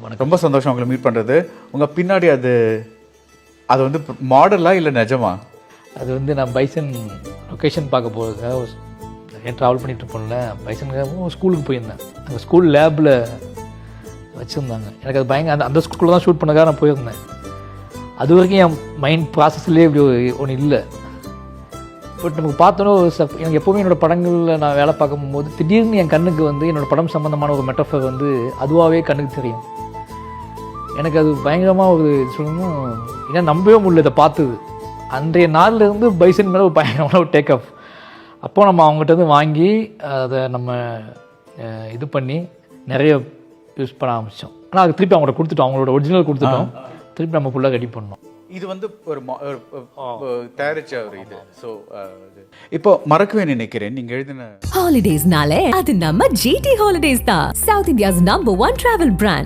வணக்கம். ரொம்ப சந்தோஷம் உங்களை மீட் பண்ணுறது. உங்கள் பின்னாடி அது வந்து மாடலா இல்லை நிஜமா? அது வந்து நான் பைசன் லொக்கேஷன் பார்க்க போகிறதுக்காக நிறைய ட்ராவல் பண்ணிட்டு இருப்போம்ல, பைசனுக்காக ஸ்கூலுக்கு போயிருந்தேன். அங்கே ஸ்கூல் லேபில் வச்சுருந்தாங்க. எனக்கு அது அந்த ஸ்கூலில் தான் ஷூட் பண்ணக்காக நான் போயிருந்தேன். அது வரைக்கும் என் மைண்ட் ப்ராசஸ்லேயே இப்படி ஒன்று இல்லை. பட் நமக்கு பார்த்தோன்னே எனக்கு எப்போவுமே என்னோடய படங்களில் நான் வேலை பார்க்கும்போது திடீர்னு என் கண்ணுக்கு வந்து என்னோடய படம் சம்மந்தமான ஒரு மெட்டஃபர் வந்து அதுவாகவே கண்ணுக்கு தெரியும். எனக்கு அது பயங்கரமாக ஒரு சொல்லணும், ஏன்னா நம்பவே முடியல இதை பார்த்தது. அன்றைய நாள்லேருந்து பைசன் மேலே ஒரு பயங்கரமான ஒரு டேக் ஆஃப். அப்போ நம்ம அவங்ககிட்ட வந்து வாங்கி அதை நம்ம இது பண்ணி நிறைய யூஸ் பண்ண ஆரம்பித்தோம். ஆனால் அது திருப்பி அவங்கள்ட்ட கொடுத்துட்டோம், அவங்களோட ஒரிஜினல் கொடுத்துட்டோம். திருப்பி நம்ம ஃபுல்லாக ரெடி பண்ணோம். இது வந்து ஒரு தயாரிச்ச ஒரு இது. ஸோ இப்போ மறக்கவே நினைக்கிறேன் நீங்கள் எழுதின ஹாலிடேஸ்னாலே அது நம்ம ஜிடி ஹாலிடேஸ் தான், south India's number 1 travel brand.